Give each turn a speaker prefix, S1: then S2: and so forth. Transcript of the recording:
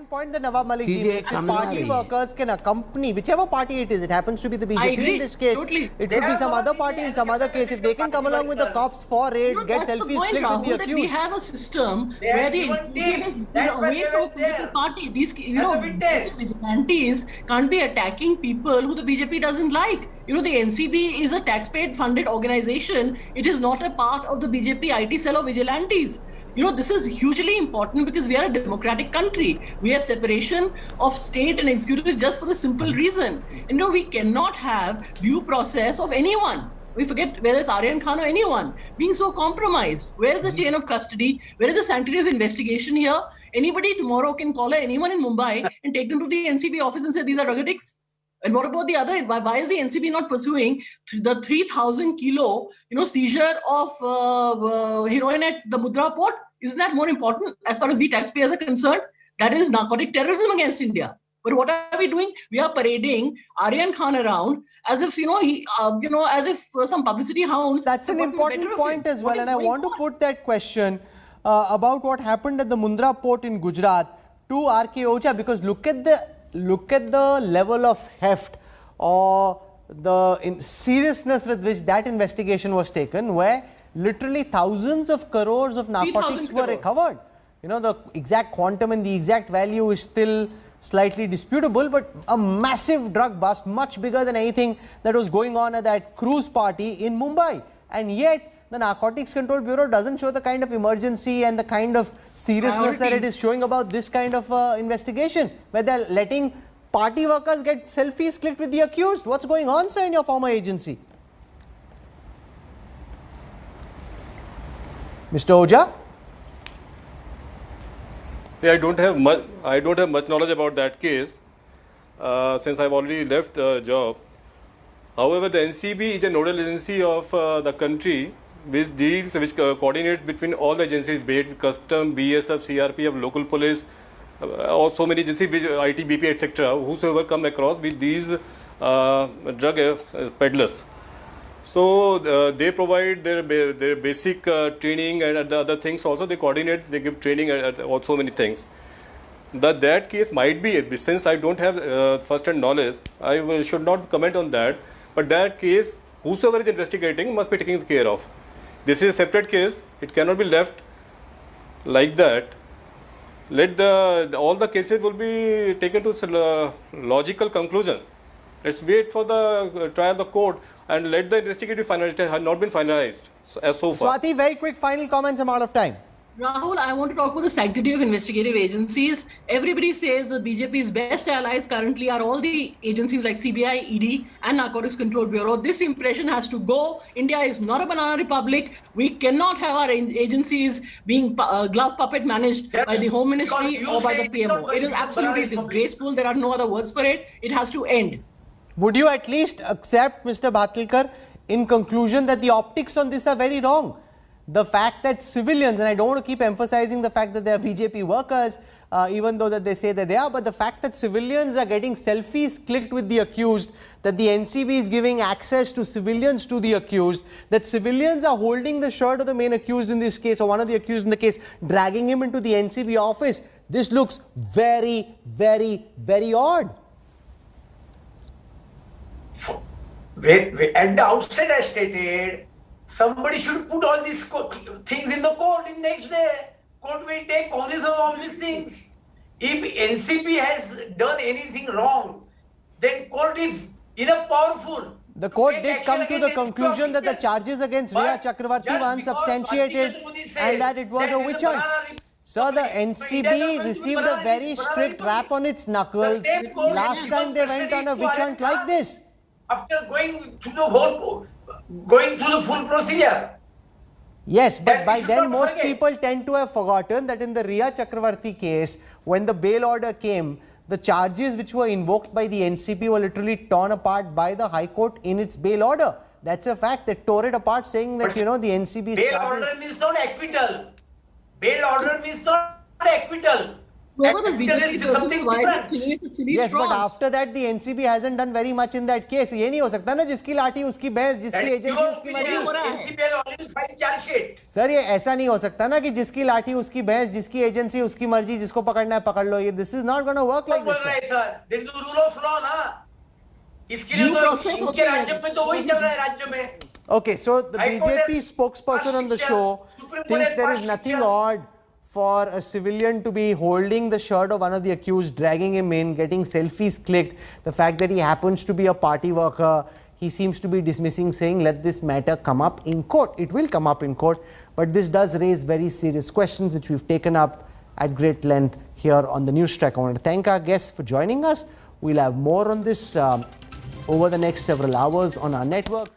S1: point that Nawab Malik ji makes is party workers can accompany whichever party it is. It happens to be the BJP in this case.
S2: Totally.
S1: It could be some other party in some other case. If they can come along with the cops for raids, get selfies clicked with the accused.
S2: We have a system where the executive is away from a political party. These, vigilantes can't be attacking people who the BJP doesn't like. The NCB is a taxpayer-funded organization. It is not a part of the BJP IT cell of vigilantes. This is hugely important because we are a democratic country. We have separation of state and executive just for the simple reason. We cannot have due process of anyone. We forget whether it's Aryan Khan or anyone being so compromised. Where is the chain of custody? Where is the sanctity of investigation here? Anybody tomorrow can call anyone in Mumbai and take them to the NCB office and say these are drug addicts. And what about the other? Why is the NCB not pursuing the 3,000 kilo, seizure of heroin at the Mundra port? Isn't that more important as far as we taxpayers are concerned? That is narcotic terrorism against India. But what are we doing? We are parading Aryan Khan around as if, as if some publicity hounds.
S1: That's an important point as well. And I want to put that question about what happened at the Mundra port in Gujarat to R.K. Oja, because look at the level of heft or the seriousness with which that investigation was taken, where literally thousands of crores of narcotics were recovered. The exact quantum and the exact value is still slightly disputable, but a massive drug bust, much bigger than anything that was going on at that cruise party in Mumbai. And yet, the Narcotics Control Bureau doesn't show the kind of emergency and the kind of seriousness that it is showing about this kind of investigation, where they're letting party workers get selfies clicked with the accused. What's going on, sir, in your former agency? Mr. Oja?
S3: See, I don't have much knowledge about that case since I've already left the job. However, the NCB is a nodal agency of the country which coordinates between all the agencies, be it custom, BSF, CRPF, local police, or so many agencies, IT, BP, etc., whosoever come across with these drug peddlers. So they provide their basic training, and the other things also they coordinate, they give training at so many things. That case might be, since I don't have first-hand knowledge, I should not comment on that. But that case, whosoever is investigating must be taken care of. This is a separate case. It cannot be left like that. All the cases will be taken to logical conclusion. Let's wait for the trial of the court and let the investigative finality has not been finalized so far.
S1: Swati, very quick final comments. I'm out of time.
S2: Rahul, I want to talk about the sanctity of investigative agencies. Everybody says the BJP's best allies currently are all the agencies like CBI, ED and Narcotics Control Bureau. This impression has to go. India is not a banana republic. We cannot have our agencies being glove puppet managed by the Home Ministry or by the PMO. It is absolutely disgraceful. There are no other words for it. It has to end.
S1: Would you at least accept, Mr. Bhatlkar, in conclusion, that the optics on this are very wrong? The fact that civilians, and I don't want to keep emphasizing the fact that they are BJP workers, even though that they say that they are, but the fact that civilians are getting selfies clicked with the accused, that the NCB is giving access to civilians to the accused, that civilians are holding the shirt of the main accused in this case, or one of the accused in the case, dragging him into the NCB office. This looks very, very, very odd.
S4: At the outset, I stated, somebody should put all these things in the court in next day. Court will take cognizance of all these things. If NCB has done anything wrong, then court is enough powerful.
S1: The court did come to the conclusion that the charges against Riya Chakravarti were unsubstantiated and that it was a witch hunt. Sir, the NCB received a very strict rap on its knuckles last time they went on a witch hunt like this.
S4: After going through the full procedure.
S1: Yes, but by then most people tend to have forgotten that in the Riya Chakravarti case, when the bail order came, the charges which were invoked by the NCB were literally torn apart by the High Court in its bail order. That's a fact. They tore it apart, saying that, the NCB's
S4: bail order means not acquittal. Bail order means not acquittal.
S2: whoever this
S4: Capital
S2: BJP
S4: is
S2: person
S4: something
S2: is, why is
S4: different.
S2: it chilling silly
S1: Yes, but
S2: straws?
S1: after that the NCB hasn't done very much in that case. ये नहीं हो सकता ना जिसकी लाठी उसकी भैंस,
S4: That
S1: जिसकी
S4: is
S1: एजेंसी
S4: your
S1: उसकी
S4: opinion.
S1: मर्जी.
S4: NCB has already filed charge sheet.
S1: Sir ये ऐसा नहीं हो सकता ना कि जिसकी लाठी उसकी भैंस, जिसकी एजेंसी उसकी मर्जी, जिसको पकड़ना है पकड़ लो. ये this is not going to work like
S4: बोल
S1: this.
S4: रहा है
S1: Sir.
S4: Sir, that is the rule of law ना. इसके लिए
S2: Due
S4: तो
S2: process
S4: इनके
S2: होती है.
S4: राज्य में तो वही चल रहा है राज्य में.
S1: Okay, so the
S4: High Court
S1: BJP
S4: has
S1: spokesperson on the
S4: passed
S1: show
S4: pictures, Supreme Court
S1: thinks
S4: has
S1: there is
S4: passed
S1: nothing
S4: pictures.
S1: odd for a civilian to be holding the shirt of one of the accused, dragging him in, getting selfies clicked. The fact that he happens to be a party worker, he seems to be dismissing, saying let this matter come up in court. It will come up in court, but this does raise very serious questions which we've taken up at great length here on the News Track. I want to thank our guests for joining us. We'll have more on this over the next several hours on our network.